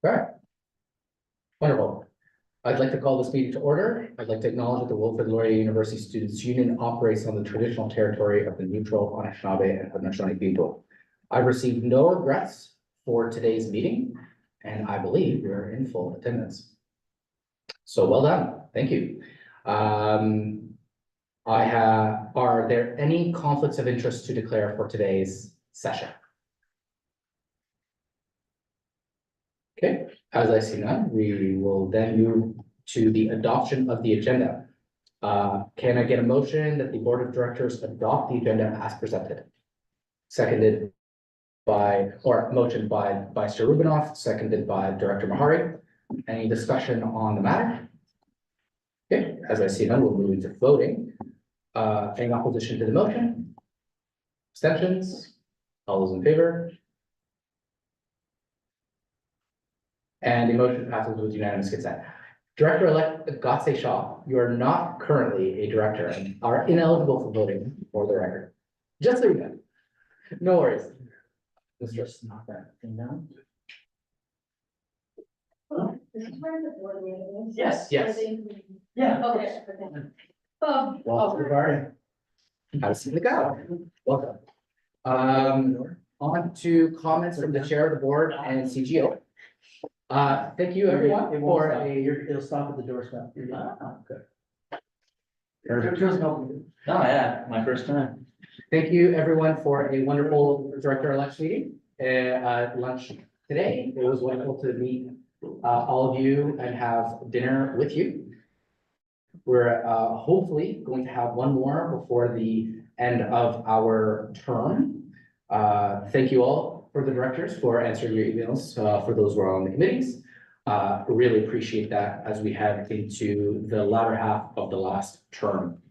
Right. Wonderful. I'd like to call this meeting to order. I'd like to acknowledge that the Wilfrid Laurier University Students' Union operates on the traditional territory of the neutral Anishinaabe and Haudenosaunee people. I've received no regrets for today's meeting, and I believe we are in full attendance. So well done. Thank you. Are there any conflicts of interest to declare for today's session? Okay, as I see none, we will then move to the adoption of the agenda. Can I get a motion that the board of directors adopt the agenda as presented? Seconded by, or motion by Vice Chair Rubinoff, seconded by Director Mahari. Any discussion on the matter? Okay, as I see none, we'll move into voting. Any opposition to the motion? Abstentions? All those in favor? And the motion passes with unanimous consent. Director-elect Gotse Shaw, you are not currently a director and are ineligible for voting for the record. Just so you know. No worries. Just knock that thing down. This is where the board meeting is? Yes, yes. Yeah. Okay. Well, regarding. How's it go? Welcome. On to comments from the chair of the board and CGO. Thank you everyone for It'll stop at the doorstep. good. No, yeah, my first time. Thank you everyone for a wonderful director-elect meeting, lunch today. It was wonderful to meet all of you and have dinner with you. We're hopefully going to have one more before the end of our term. Thank you all for the directors for answering your emails for those who are on the committees. Really appreciate that as we head into the latter half of the last term.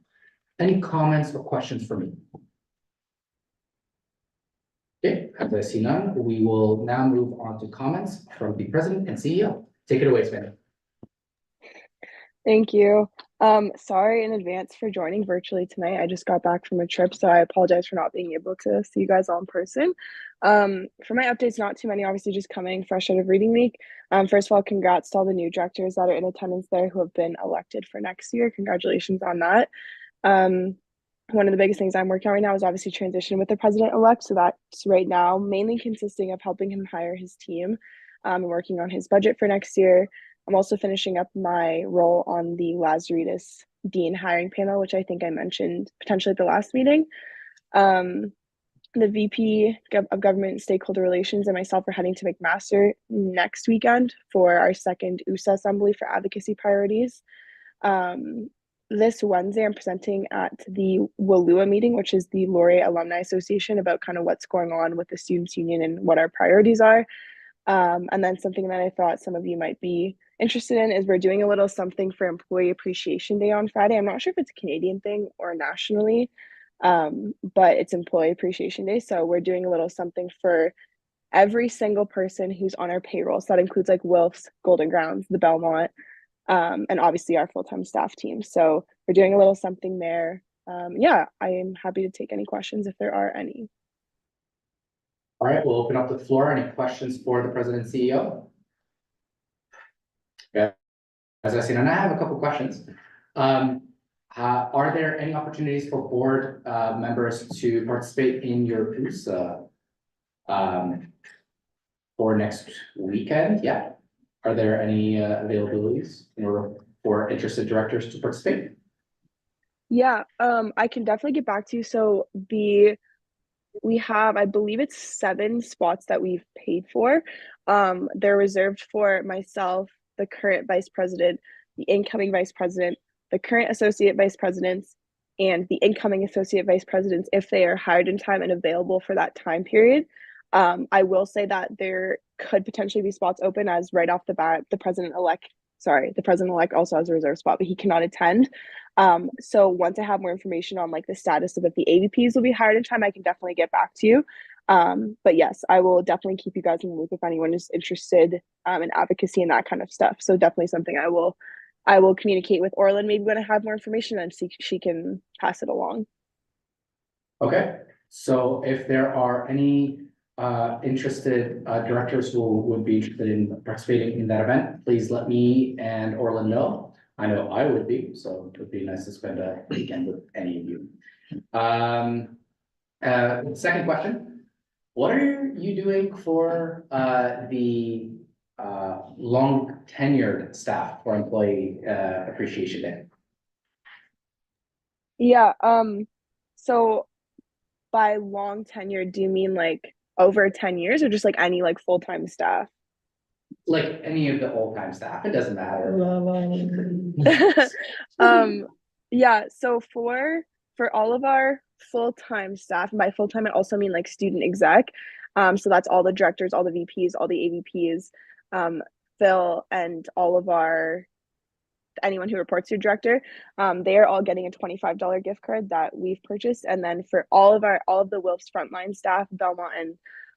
Any comments or questions for me? Okay, as I see none, we will now move on to comments from the president and CEO. Take it away, Samantha. Thank you. Sorry in advance for joining virtually tonight. I just got back from a trip, so I apologize for not being able to see you guys all in person. For my updates, not too many, obviously just coming fresh out of reading week. First of all, congrats to all the new directors that are in attendance there who have been elected for next year. Congratulations on that. One of the biggest things I'm working on right now is obviously transition with the president-elect. So that's right now mainly consisting of helping him hire his team and working on his budget for next year. I'm also finishing up my role on the Lazaridis Dean hiring panel, which I think I mentioned potentially at the last meeting. The VP of Government and Stakeholder Relations and myself are heading to McMaster next weekend for our second USA Assembly for Advocacy Priorities. This Wednesday, I'm presenting at the WALUA meeting, which is the Laurier Alumni Association, about kind of what's going on with the Students' Union and what our priorities are. And then something that I thought some of you might be interested in is we're doing a little something for Employee Appreciation Day on Friday. I'm not sure if it's a Canadian thing or nationally, but it's Employee Appreciation Day. So we're doing a little something for every single person who's on our payroll. So that includes like Wilfs, Golden Grounds, the Belmont, and obviously our full-time staff team. So we're doing a little something there. Yeah, I am happy to take any questions if there are any. All right, we'll open up the floor. Any questions for the president and CEO? Yeah, as I said, and I have a couple questions. Are there any opportunities for board members to participate in your booths for next weekend? Yeah. Are there any availabilities in order for interested directors to participate? Yeah, I can definitely get back to you. So we have, I believe it's 7 spots that we've paid for. They're reserved for myself, the current vice president, the incoming vice president, the current associate vice presidents, and the incoming associate vice presidents if they are hired in time and available for that time period. I will say that there could potentially be spots open, as right off the bat, the president-elect also has a reserve spot, but he cannot attend. So once I have more information on like the status of if the AVPs will be hired in time, I can definitely get back to you. But yes, I will definitely keep you guys in the loop if anyone is interested in advocacy and that kind of stuff. So definitely something I will I will communicate with Orlin maybe when I have more information and see she can pass it along. Okay, so if there are any interested directors who would be interested in participating in that event, please let me and Orlin know. I know I would be, so it would be nice to spend a weekend with any of you. Second question, what are you doing for the long tenured staff for Employee Appreciation Day? Yeah, so by long tenure, do you mean like over 10 years or just like any like full-time staff? Like any of the old-time staff, it doesn't matter. Yeah, so for all of our full-time staff, and by full-time I also mean like student exec. So that's all the directors, all the VPs, all the AVPs, Phil, and all of anyone who reports to director, they are all getting a $25 gift card that we've purchased. And then for all of the Wilf's frontline staff, Belmont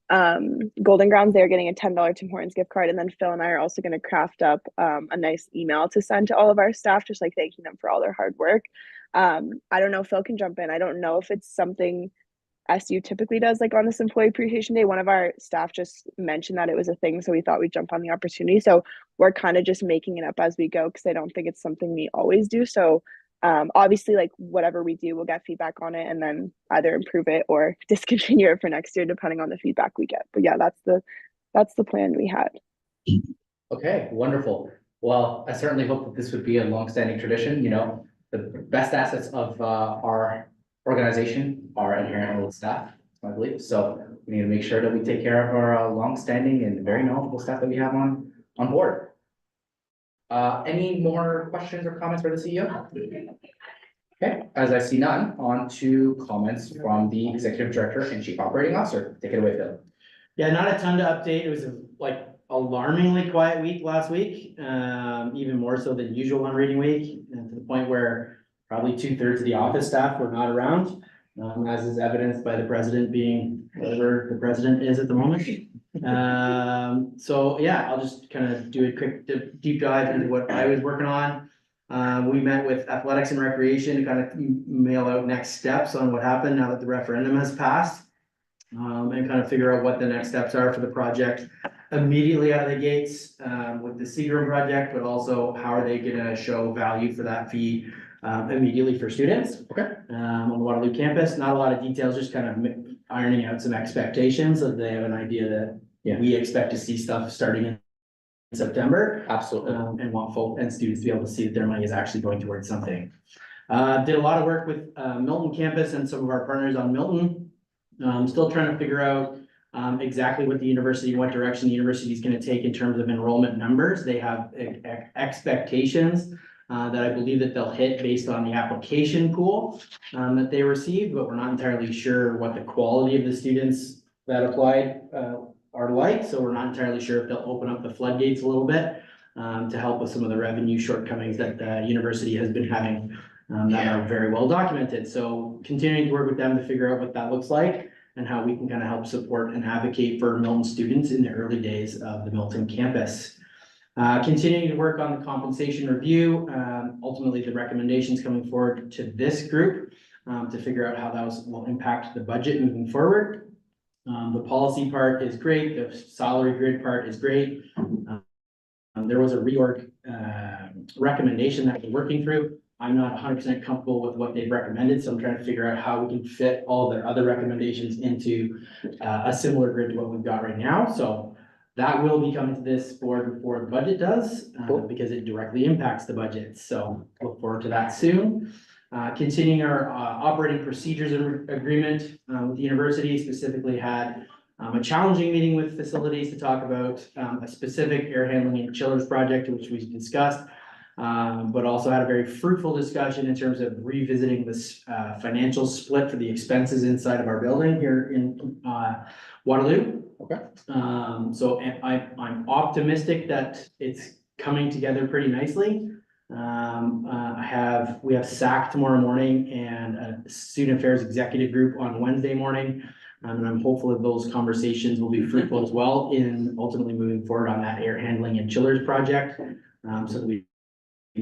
and Golden Grounds, they're getting a $10 Tim Hortons gift card. And then Phil and I are also going to craft up a nice email to send to all of our staff, just like thanking them for all their hard work. I don't know if Phil can jump in. I don't know if it's something SU typically does, like on this Employee Appreciation Day. One of our staff just mentioned that it was a thing, so we thought we'd jump on the opportunity. So we're kind of just making it up as we go because I don't think it's something we always do. So obviously, like whatever we do, we'll get feedback on it and then either improve it or discontinue it for next year, depending on the feedback we get. But yeah, that's the plan we had. Okay, wonderful. Well, I certainly hope that this would be a longstanding tradition. You know, the best assets of our organization are inherently with staff, I believe. So we need to make sure that we take care of our longstanding and very knowledgeable staff that we have on board. Any more questions or comments for the CEO? Okay, as I see none, on to comments from the Executive Director and Chief Operating Officer. Take it away, Phil. Yeah, not a ton to update. It was like alarmingly quiet week last week, even more so than usual on reading week, and to the point where probably 2/3 of the office staff were not around, as is evidenced by the president being whatever the president is at the moment. So yeah, I'll just kind of do a quick deep dive into what I was working on. We met with athletics and recreation to kind of mail out next steps on what happened now that the referendum has passed. And kind of figure out what the next steps are for the project immediately out of the gates, with the Seagram project, but also how are they gonna show value for that fee immediately for students. Okay. On the Waterloo campus, not a lot of details, just kind of ironing out some expectations so they have an idea that we expect to see stuff starting in September. Absolutely. And want folk and students to be able to see that their money is actually going towards something. Did a lot of work with Milton campus and some of our partners on Milton. Still trying to figure out exactly what what direction the university is going to take in terms of enrollment numbers. They have expectations that I believe that they'll hit based on the application pool that they received, but we're not entirely sure what the quality of the students that applied are like. So we're not entirely sure if they'll open up the floodgates a little bit to help with some of the revenue shortcomings that the university has been having that are very well documented. So continuing to work with them to figure out what that looks like and how we can kind of help support and advocate for Milton students in the early days of the Milton campus. Continuing to work on the compensation review, ultimately the recommendations coming forward to this group to figure out how those will impact the budget moving forward. The policy part is great. The salary grid part is great. There was a reorg recommendation that we're working through. I'm not 100% comfortable with what they've recommended, so I'm trying to figure out how we can fit all their other recommendations into a similar grid to what we've got right now. So that will be coming to this board before the budget does, because it directly impacts the budget. So look forward to that soon. Continuing our operating procedures agreement with the university, specifically had a challenging meeting with facilities to talk about a specific air handling and chillers project, which we discussed. But also had a very fruitful discussion in terms of revisiting this financial split for the expenses inside of our building here in Waterloo. Okay. So I'm optimistic that it's coming together pretty nicely. We have SAC tomorrow morning and a student affairs executive group on Wednesday morning. And I'm hopeful that those conversations will be fruitful as well in ultimately moving forward on that air handling and chillers project. So that we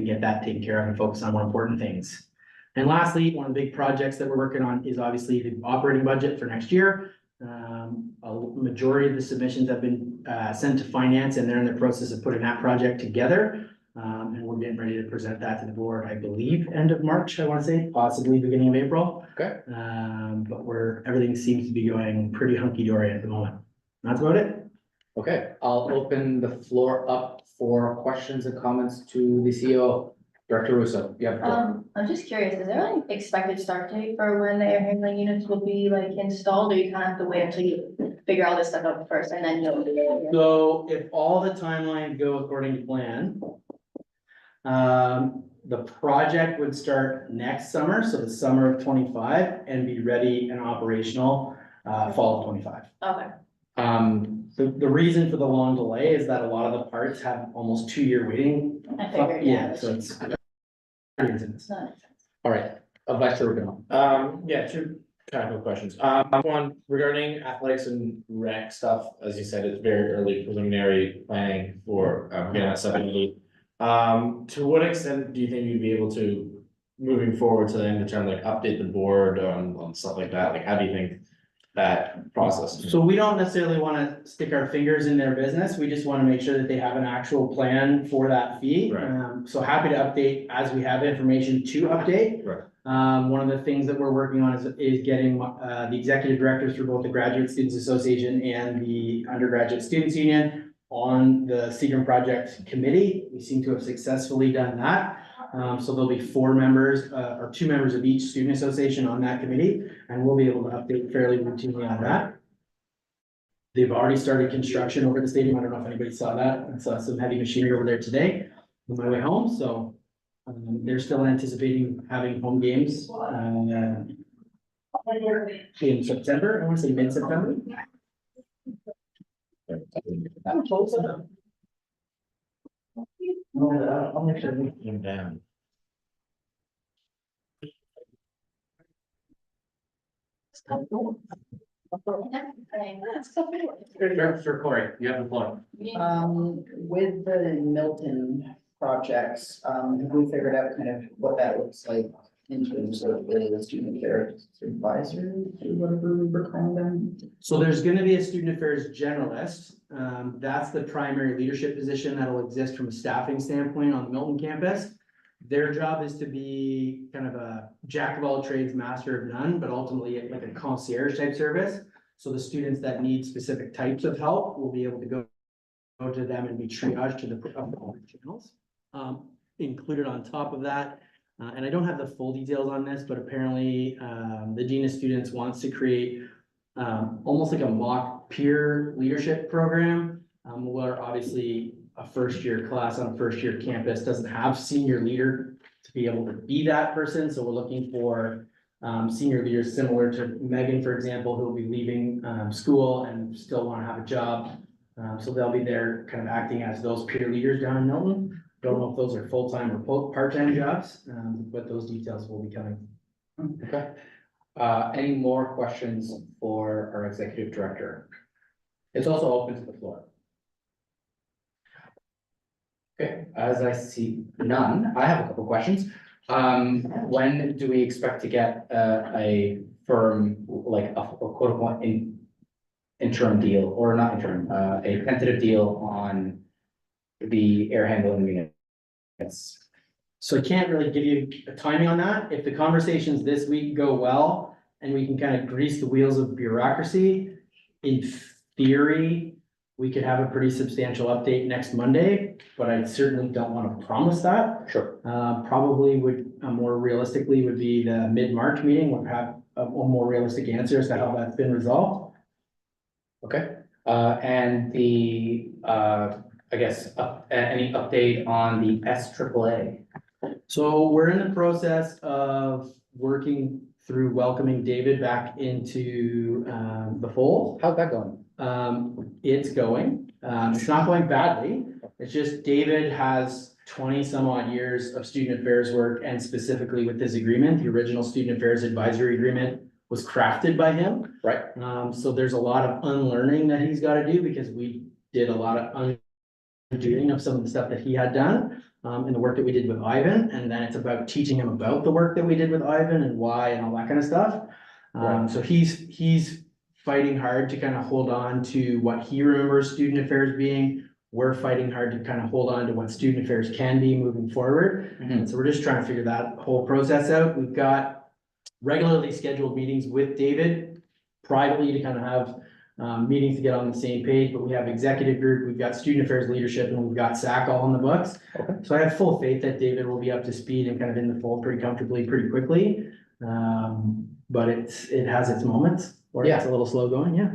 get that taken care of and focus on more important things. And lastly, one of the big projects that we're working on is obviously the operating budget for next year. A majority of the submissions have been sent to finance, and they're in the process of putting that project together. And we're getting ready to present that to the board, I believe, end of March, I want to say, possibly beginning of April. Okay. But everything seems to be going pretty hunky-dory at the moment. That's about it. Okay, I'll open the floor up for questions and comments to the CEO. Director Russo, you have the floor. I'm just curious, is there an expected start date for when the air handling units will be like installed, or you kind of have to wait until you figure all this stuff out first and then you'll? So if all the timelines go according to plan, the project would start next summer, so the summer of 25, and be ready and operational, fall of 25. Okay, The reason for the long delay is that a lot of the parts have almost 2-year waiting. I figured, Yeah, so it's. it's not. All right, Vice Chair Rubino. Yeah, two kind of questions. One regarding athletics and rec stuff, as you said, it's very early preliminary planning for getting that stuff in. To what extent do you think you'd be able to, moving forward to the end of term, like update the board on stuff like that? Like, how do you think that process? So we don't necessarily want to stick our fingers in their business. We just want to make sure that they have an actual plan for that fee. Right. So happy to update as we have information to update. Right. One of the things that we're working on is getting the executive directors for both the Graduate Students Association and the Undergraduate Students Union on the Seagram Project Committee. We seem to have successfully done that. So there'll be 4 members, or 2 members of each student association on that committee, and we'll be able to update fairly routinely on that. They've already started construction over the stadium. I don't know if anybody saw that. I saw some heavy machinery over there today on my way home, so they're still anticipating having home games in September. I want to say mid-September. I'll make sure. Down. Director Corey, you have the floor. With the Milton projects, have we figured out kind of what that looks like in terms of the student affairs advisor, or whatever we were calling them? So there's gonna be a student affairs generalist. That's the primary leadership position that'll exist from a staffing standpoint on the Milton campus. Their job is to be kind of a jack of all trades, master of none, but ultimately like a concierge type service. So the students that need specific types of help will be able to go to them and be triaged to the appropriate channels. Included on top of that, and I don't have the full details on this, but apparently the Dean of Students wants to create almost like a mock peer leadership program, where obviously a first-year class on a first-year campus doesn't have senior leader to be able to be that person. So we're looking for senior leaders similar to Megan, for example, who will be leaving school and still want to have a job. So they'll be there kind of acting as those peer leaders down in Milton. Don't know if those are full-time or part-time jobs, but those details will be coming. Okay. Any more questions for our executive director? It's also open to the floor. Okay, as I see none, I have a couple questions. When do we expect to get a firm, like a quote unquote interim deal, or not interim, a tentative deal on the air handling units? So I can't really give you a timing on that. If the conversations this week go well and we can kind of grease the wheels of bureaucracy, in theory, we could have a pretty substantial update next Monday, but I certainly don't want to promise that. Sure. Probably would, more realistically would be the mid-March meeting would have a more realistic answer as to how that's been resolved. Okay, and the, I guess, any update on the SAAA? So we're in the process of working through welcoming David back into the fold. How's that going? It's going, it's not going badly. It's just David has 20 some odd years of student affairs work, and specifically with this agreement, the original student affairs advisory agreement was crafted by him. Right. So there's a lot of unlearning that he's got to do because we did a lot of undoing of some of the stuff that he had done. in the work that we did with Ivan, and then it's about teaching him about the work that we did with Ivan and why and all that kind of stuff. So he's fighting hard to kind of hold on to what he remembers student affairs being. We're fighting hard to kind of hold on to what student affairs can be moving forward. And so we're just trying to figure that whole process out. We've got regularly scheduled meetings with David privately to kind of have meetings to get on the same page, but we have executive group, we've got student affairs leadership, and we've got SAC all in the books. Okay. So I have full faith that David will be up to speed and kind of in the fold pretty comfortably, pretty quickly. But it has its moments where it's a little slow going, yeah.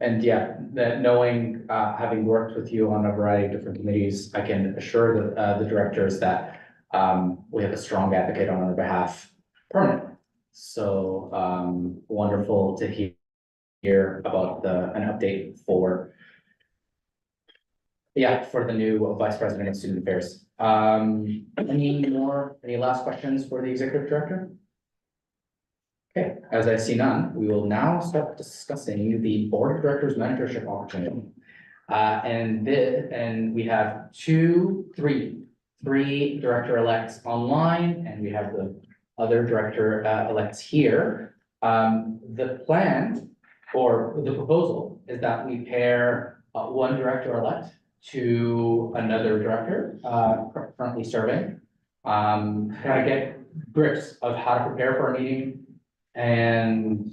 And yeah, that knowing, having worked with you on a variety of different committees, I can assure the directors that we have a strong advocate on our behalf permanently. So wonderful to hear about an update for the new vice president of student affairs. Any last questions for the executive director? Okay, as I see none, we will now start discussing the board of directors mentorship opportunity. And we have three director-elects online, and we have the other director-elects here. The plan or the proposal is that we pair one director-elect to another director currently serving. Kind of get grips of how to prepare for a meeting. And,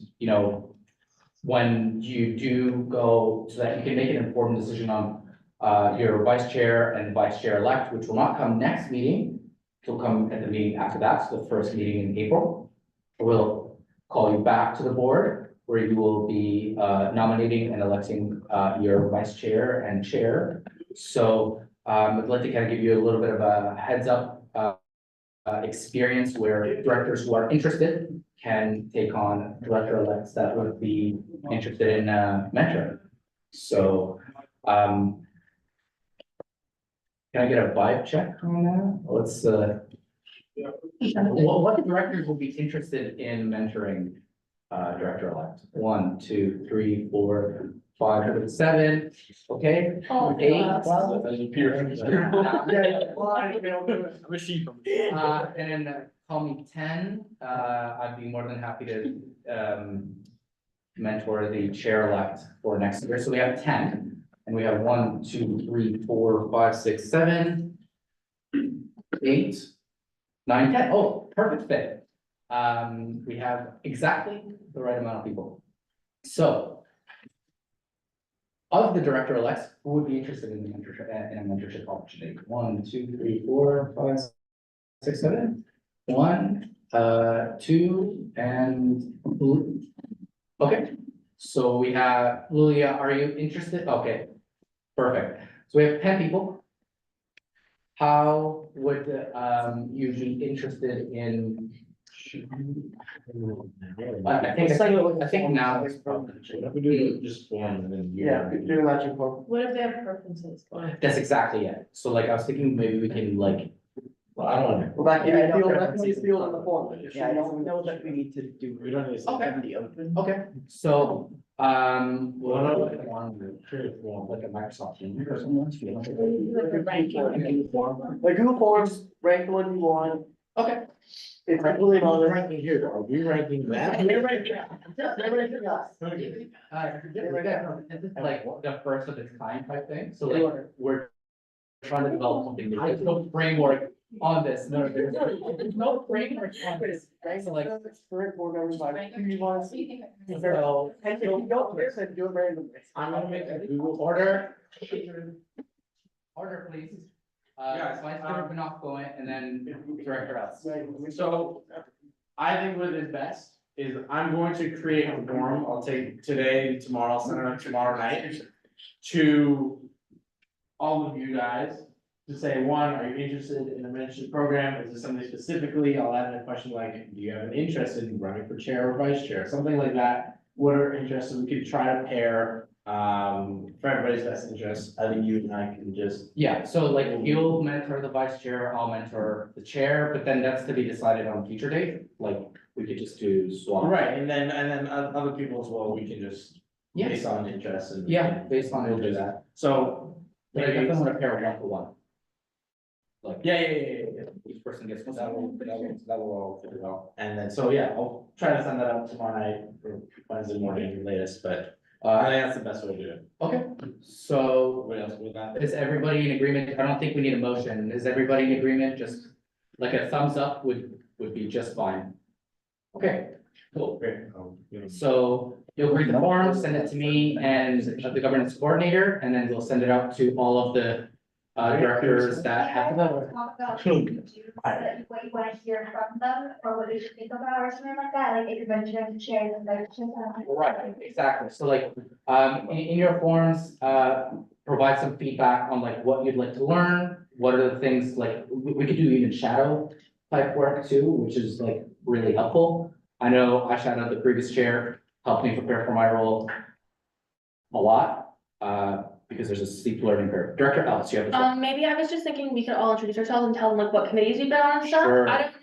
when you do go, so that you can make an informed decision on your vice chair and vice chair elect, which will not come next meeting. It'll come at the meeting after that, so the first meeting in April. We'll call you back to the board where you will be nominating and electing your vice chair and chair. So I'd like to kind of give you a little bit of a heads up experience where directors who are interested can take on director-elects that would be interested in mentoring. So, can I get a vibe check on that? Let's, what directors will be interested in mentoring director-elect? 1, 2, 3, 4, 5, 7, okay? Oh, 8. wow. I'm a sheep. And then call me 10, I'd be more than happy to mentor the chair-elect for next year. So we have 10, and we have 1, 2, 3, 4, 5, 6, 7, 8, 9, 10. Oh, perfect fit. We have exactly the right amount of people. So of the director-elects, who would be interested in a mentorship opportunity? 1, 2, 3, 4, 5, 6, 7. 1, 2, and okay. So we have Lulia. Are you interested? Okay, perfect. So we have 10 people. How would you be interested in? I think now. We do just form and then. do that, What if they have preferences? That's exactly it. So like I was thinking maybe we can like. Well, I don't know. Well, that Yeah, I can be don't- field on the form. Yeah, I don't know that we need to do. We don't need to. Okay. Okay, so Well, no, well, Create a form. like a Microsoft team. Like Google Forms, rank the one you want. Okay. It's Who's ranking here? Are we ranking that? This is like the first of its kind type thing, so like we're trying to develop something new. There's no framework on this, there's no framework on this, right? So like. So, And if you don't, then do it randomly. I'm gonna make a Google order. Order, please. Yes, Vice Chair Benoit going, and then Director else. So I think what is best is I'm going to create a form. I'll take today, tomorrow, I'll send it out tomorrow night to all of you guys to say, 1, are you interested in a mentorship program? Is there something specifically? I'll add in a question like, do you have an interest in running for chair or vice chair? Something like that. What are interests? We could try to pair for everybody's best interest. I think you and I can just. Yeah, so like you'll mentor the vice chair, I'll mentor the chair, but then that's to be decided on a future date, like we could just do swap. Right, and then other people as well, we can just, Yes, based on interest and. yeah, based on, we'll do that, So, but I maybe, definitely want to pair 1 to 1. Like, Yeah. each person gets one. That will all fit well. And then, so yeah, I'll try to send that out tomorrow night or Wednesday morning latest, but I think that's the best way to do it. Okay, so What else with that? is everybody in agreement? I don't think we need a motion. Is everybody in agreement? Just like a thumbs up would be just fine. Okay, cool. Great. So you'll read the form, send it to me and the governance coordinator, and then we'll send it out to all of the directors that have. Talk about what you want to hear from them, or what you should think about, or something like that, like if you're trying to share the messages. Right, exactly. So like, in your forms, provide some feedback on like what you'd like to learn. What are the things like, we could do even shadow type work too, which is like really helpful. I know I shadowed the previous chair, helped me prepare for my role a lot, because there's a steep learning curve. Director Ellis, you have the floor. Maybe I was just thinking we could all introduce ourselves and tell them like what committees we've been on and stuff. Sure. I don't know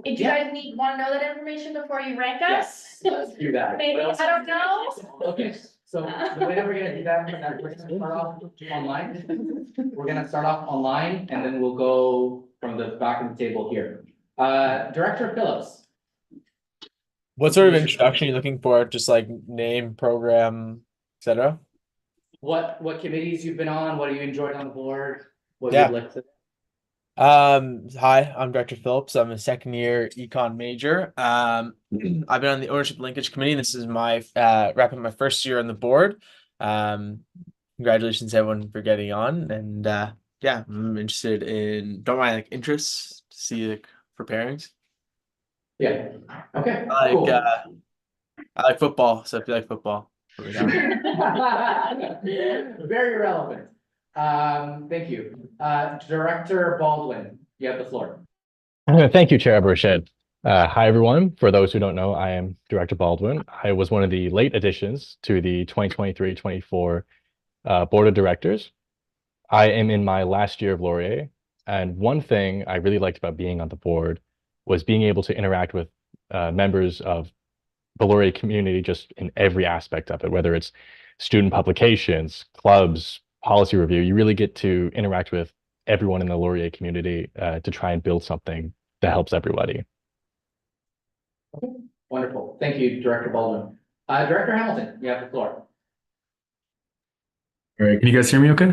if you Yeah. guys wanna know that information before you rank Yes, us? let's do that. Maybe, I don't know. Okay, so the way that we're gonna do that, we're gonna start off online. We're gonna start off online and then we'll go from the back of the table here. Director Phillips. What sort of introduction are you looking for? Just like name, program, etc. What committees you've been on? What have you enjoyed on the board? What Yeah. you'd like to? Hi, I'm Director Phillips. I'm a second year econ major. I've been on the ownership linkage committee. This is my wrapping my first year on the board. Congratulations everyone for getting on, and yeah, I'm interested in interests to see like for pairings. Yeah, okay, I like cool. I like football, so if you like football, put me down. Very relevant. Thank you. Director Baldwin, you have the floor. Thank you, Chair Burchett. Hi, everyone. For those who don't know, I am Director Baldwin. I was one of the late additions to the 2023-24 Board of Directors. I am in my last year of Laurier, and one thing I really liked about being on the board was being able to interact with members of the Laurier community just in every aspect of it, whether it's student publications, clubs, policy review. You really get to interact with everyone in the Laurier community to try and build something that helps everybody. Wonderful. Thank you, Director Baldwin. Director Hamilton, you have the floor. All right, can you guys hear me okay?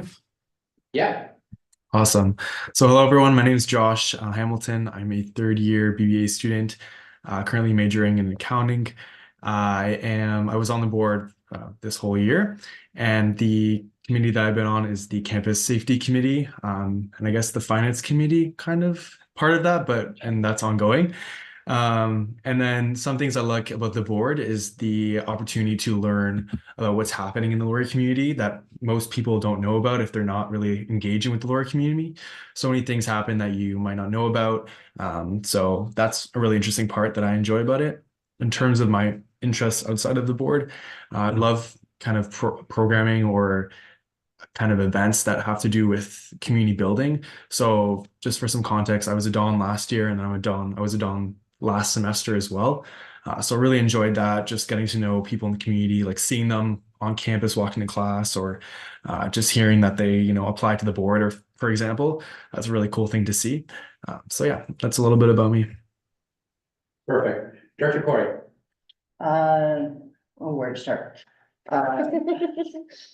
Yeah. Awesome. So hello, everyone. My name is Josh Hamilton. I'm a third year BBA student, currently majoring in accounting. I was on the board this whole year, and the committee that I've been on is the Campus Safety Committee, and I guess the Finance Committee kind of part of that, and that's ongoing. And then some things I like about the board is the opportunity to learn about what's happening in the Laurier community that most people don't know about if they're not really engaging with the Laurier community. So many things happen that you might not know about. So that's a really interesting part that I enjoy about it. In terms of my interests outside of the board, I love kind of programming or kind of events that have to do with community building. So just for some context, I was a Don last year, and I was a Don last semester as well. So really enjoyed that, just getting to know people in the community, like seeing them on campus walking to class, or just hearing that they, apply to the board, or for example. That's a really cool thing to see. So yeah, that's a little bit about me. Perfect. Director Corey. Where to start? Hi,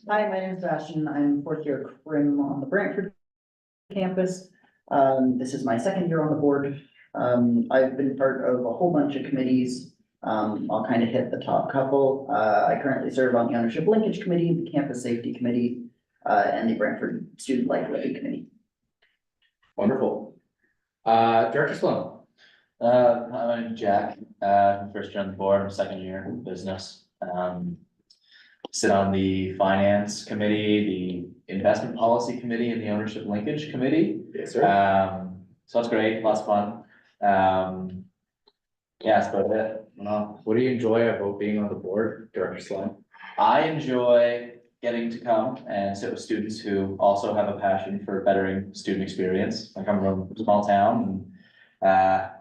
my name is Sebastian. I'm fourth year crim on the Brantford campus. This is my second year on the board. I've been part of a whole bunch of committees. I'll kind of hit the top couple. I currently serve on the Ownership Linkage Committee, the Campus Safety Committee, and the Brantford Student Life Levy Committee. Wonderful. Director Sloan. I'm Jack, first year on the board, I'm second year in business. Sit on the finance committee, the investment policy committee, and the ownership linkage committee. Yes, sir. So that's great, lots of fun. Yeah, that's about it. What do you enjoy about being on the board, Director Sloan? I enjoy getting to come and sit with students who also have a passion for bettering student experience. I come from a small town, and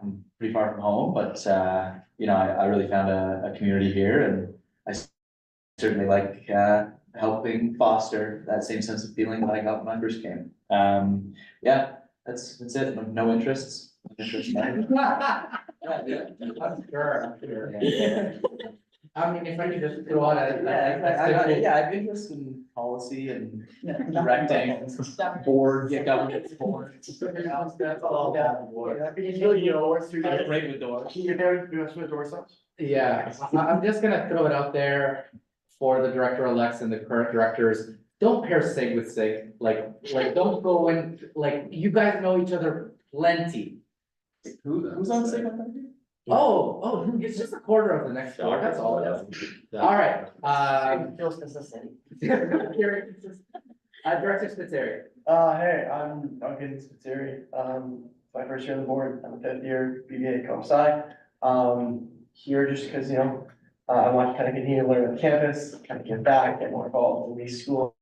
I'm pretty far from home, but I really found a community here, and I certainly like helping foster that same sense of feeling that I got when I first came. Yeah, That's it, no interests. Interest. I'm sure. I mean, if I could just throw out a. Yeah, I have interest in policy and directing boards, government boards. That's all. Break the door. Yeah, I'm just gonna throw it out there for the director-elects and the current directors. Don't pair sig with sig, like, don't go and, like, you guys know each other plenty. Who's on SIG? Oh, it's just a quarter of the next door, that's all it is. All right, Feels consistent. Director Spiteri. Hey, I'm Duncan Spiteri. My first year on the board, I'm a fifth year BBA comp sci. Here just because, I want to kind of continue to learn on campus, kind of give back, get more involved in the school.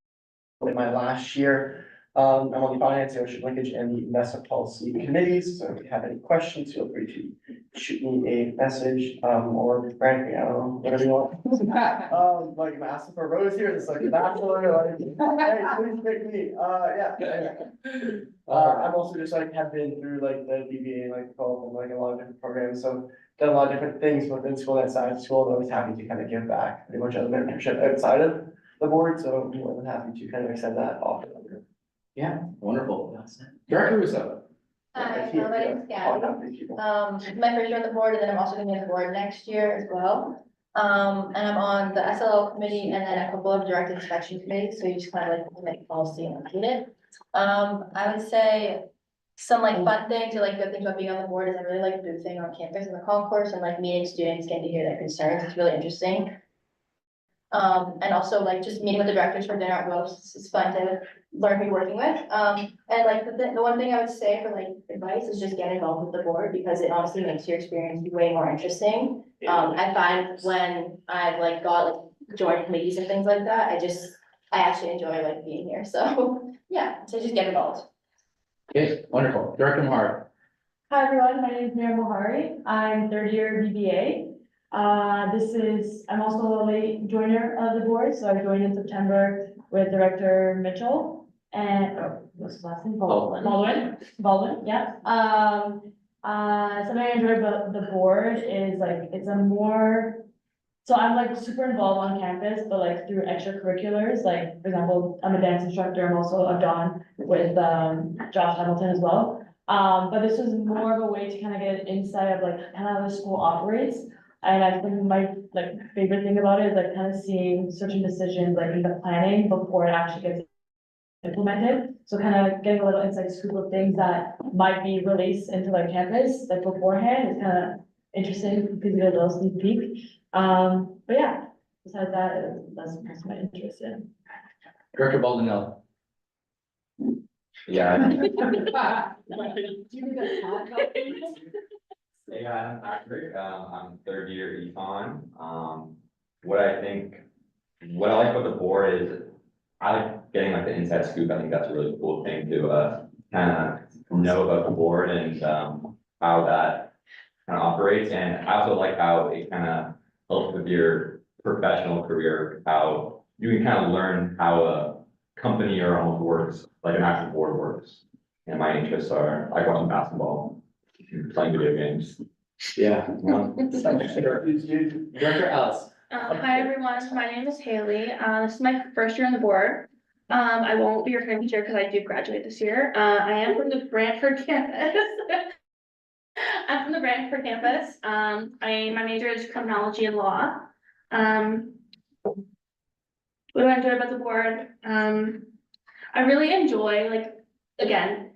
In my last year, I'm on the finance, ownership linkage and the investment policy committees. So if you have any questions, feel free to shoot me a message, or frankly, I don't know, whatever you want. Like, I'm asking for a rose here, it's like a bachelor, like, hey, please pick me, yeah. I'm also just like, have been through like the BBA, like, involved in like a lot of different programs, so done a lot of different things within school and outside of school, and always happy to kind of give back pretty much other mentorship outside of the board, so I'm more than happy to kind of extend that offer. Yeah, wonderful. Director Russo. Hi, my name is Gabby. My first year on the board, and then I'm also gonna be on the board next year as well. And I'm on the SLL committee and then a couple of direct inspection committees, so you just kind of like make policy and lead it. I would say some like fun things or like good things about being on the board is I really like boothing on campus in the concourse and like meeting students, getting to hear their concerns. It's really interesting. And also like just meeting with the directors for dinner at most, it's fun to learn who you're working with. And like the one thing I would say for like advice is just get involved with the board because it honestly makes your experience way more interesting. I find when I've like got like joined committees and things like that, I actually enjoy like being here. So yeah, so just get involved. Okay, wonderful. Director Mahar. Hi, everyone. My name is Miriam Mohari. I'm third year BBA. I'm also a late joiner of the board, so I joined in September with Director Mitchell and, what's his last name? Baldwin, yeah. Something I enjoy about the board is like, so I'm like super involved on campus, but like through extracurriculars, like for example, I'm a dance instructor, I'm also a Don with Josh Hamilton as well. But this was more of a way to kind of get an insight of like kind of how the school operates. And I think my like favorite thing about it is like kind of seeing certain decisions like in the planning before it actually gets implemented. So kind of getting a little inside scoop of things that might be released into like campus like beforehand is kind of interesting because you get a little sneak peek. But yeah, besides that, that's my interest in. Director Baldwin. Yeah. Yeah, I'm Patrick, I'm third year econ. What I like about the board is I like getting like the inside scoop. I think that's a really cool thing to kind of know about the board and how that kind of operates. And I also like how it kind of helps with your professional career, how you can kind of learn how a company or home works, like an actual board works. And my interests are like watching basketball, playing video games. Yeah. Director Ellis. Hi, everyone. My name is Haley. This is my first year on the board. I won't be your current teacher because I do graduate this year. I am from the Brantford campus. I'm from the Brantford campus. My major is criminology and law. What do I enjoy about the board? I really enjoy, like, again,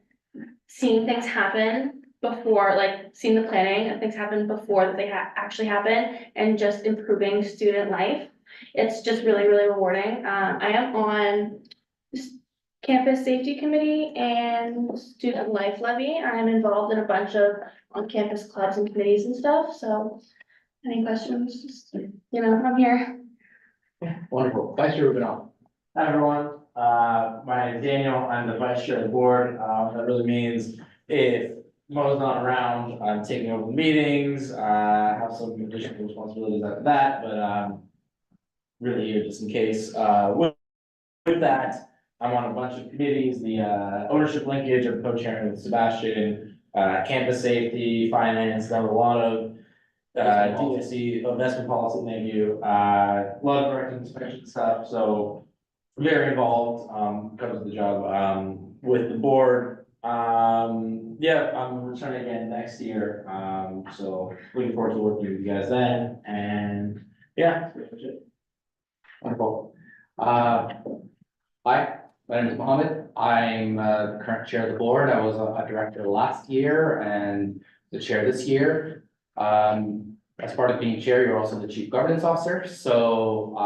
seeing things happen before, like, seeing the planning and things happen before that they actually happen and just improving student life. It's just really, really rewarding. I am on campus safety committee and student life levy. I'm involved in a bunch of on-campus clubs and committees and stuff. So any questions, just, I'm here. Wonderful. Vice Chair Rubinall. Hi, everyone. My name is Daniel. I'm the vice chair of the board. That really means if Mo's not around, I'm taking over the meetings, have some additional responsibilities after that, but really here just in case. With that, I'm on a bunch of committees, the ownership linkage, I'm co-chairing with Sebastian, campus safety, finance, done a lot of DSC, investment policy, thank you, a lot of direct inspection stuff, so very involved, covers the job, with the board. Yeah, I'm returning again next year, so looking forward to working with you guys then, and yeah. Pretty much it. Wonderful. Hi, my name is Mohammed. I'm the current chair of the board. I was a director last year and the chair this year. As part of being chair, you're also the chief governance officer. So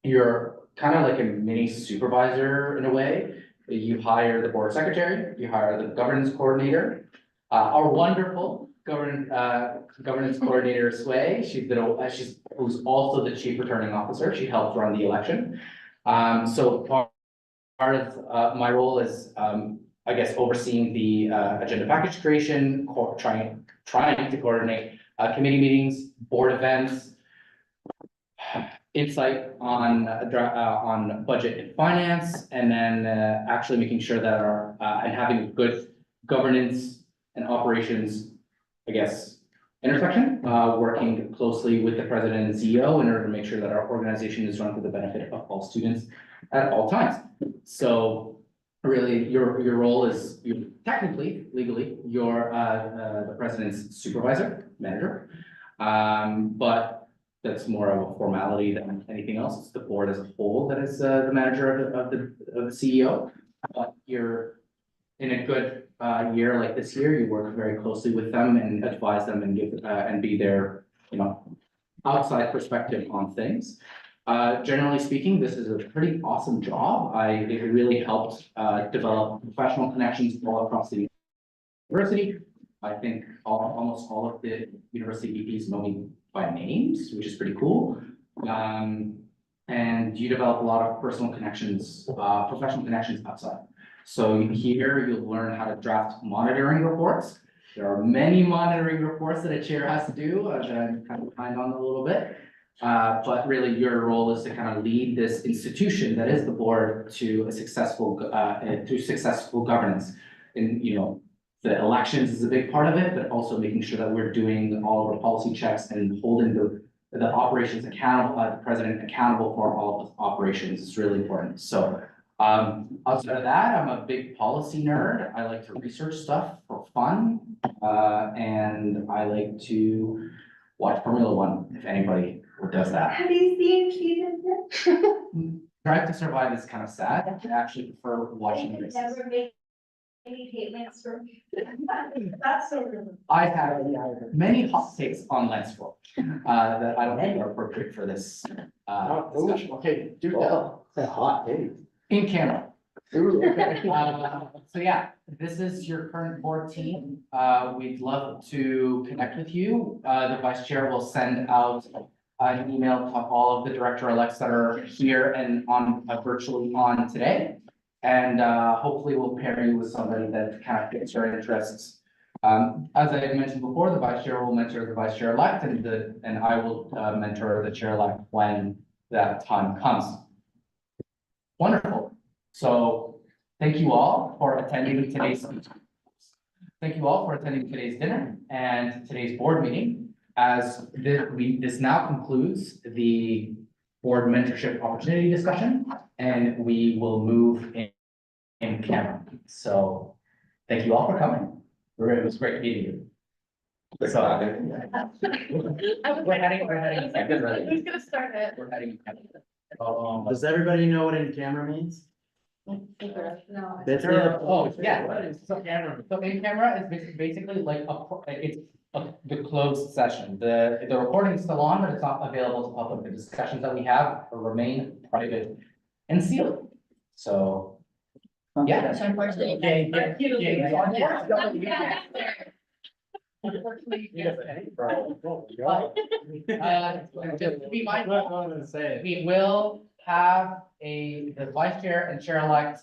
you're kind of like a mini supervisor in a way. You hire the board secretary, you hire the governance coordinator, our wonderful governance coordinator Sway. Who's also the chief returning officer. She helped run the election. So part of my role is, I guess, overseeing the agenda package creation, trying to coordinate committee meetings, board events, insight on budget and finance, and then actually making sure that and having good governance and operations, I guess, intersection, working closely with the president and CEO in order to make sure that our organization is run for the benefit of all students at all times. So really, your role is, technically, legally, you're the president's supervisor, manager. But that's more of a formality than anything else. It's the board as a whole that is the manager of the CEO. But you're in a good year like this year, you work very closely with them and advise them and give and be their, outside perspective on things. Generally speaking, this is a pretty awesome job. It really helped develop professional connections all across the university. I think almost all of the university VPs know me by names, which is pretty cool. And you develop a lot of personal connections, professional connections outside. So here you'll learn how to draft monitoring reports. There are many monitoring reports that a chair has to do, that I'm kind of behind on a little bit. But really your role is to kind of lead this institution that is the board to a successful, through successful governance. And, the elections is a big part of it, but also making sure that we're doing all of our policy checks and holding the operations accountable, the president accountable for all of the operations is really important. So outside of that, I'm a big policy nerd. I like to research stuff for fun. And I like to watch Formula One, if anybody does that. Have you seen season 6? Drive to Survive is kind of sad. I actually prefer watching races. Never made any statements from. That's so good. I have many hot takes on Lensford that I don't think are appropriate for this discussion. Okay, do tell. It's a hot take. In camera. Ooh, okay. So yeah, this is your current board team. We'd love to connect with you. The vice chair will send out an email to all of the director-elects that are here and on virtually on today. And hopefully we'll pair you with somebody that kind of fits your interests. As I mentioned before, the vice chair will mentor the vice chair-elect and I will mentor the chair-elect when that time comes. Wonderful. So thank you all for attending today's dinner and today's board meeting. As this now concludes the board mentorship opportunity discussion, and we will move in camera. So thank you all for coming. It was great meeting you. So we're heading. Who's gonna start it? We're heading. Does everybody know what in camera means? No. That's it. Oh, yeah. So in camera is basically like the closed session. The recording is still on, but it's not available to public. The discussions that we have remain private and sealed. So, yeah. So unfortunately. Be mindful, we will have the vice chair and chair-elect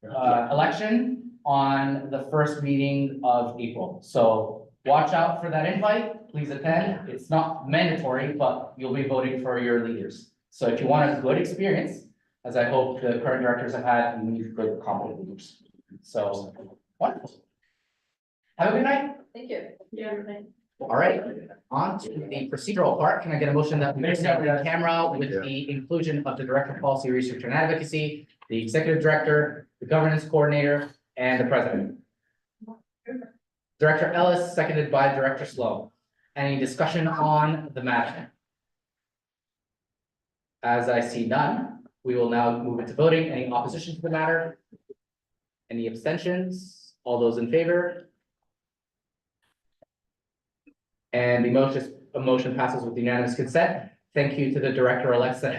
election on the first meeting of April. So watch out for that invite, please attend. It's not mandatory, but you'll be voting for your leaders. So if you want a good experience, as I hope the current directors have had unique good competent leaders. So, wonderful. Have a good night. Thank you. Yeah. All right, on to the procedural part. Can I get a motion that we start the camera with the inclusion of the Director of Policy Research and Advocacy, the Executive Director, the Governance Coordinator, and the President? Director Ellis, seconded by Director Sloan. Any discussion on the matter? As I see none, we will now move into voting. Any opposition to the matter? Any abstentions? All those in favor? And the motion passes with unanimous consent. Thank you to the director-elects that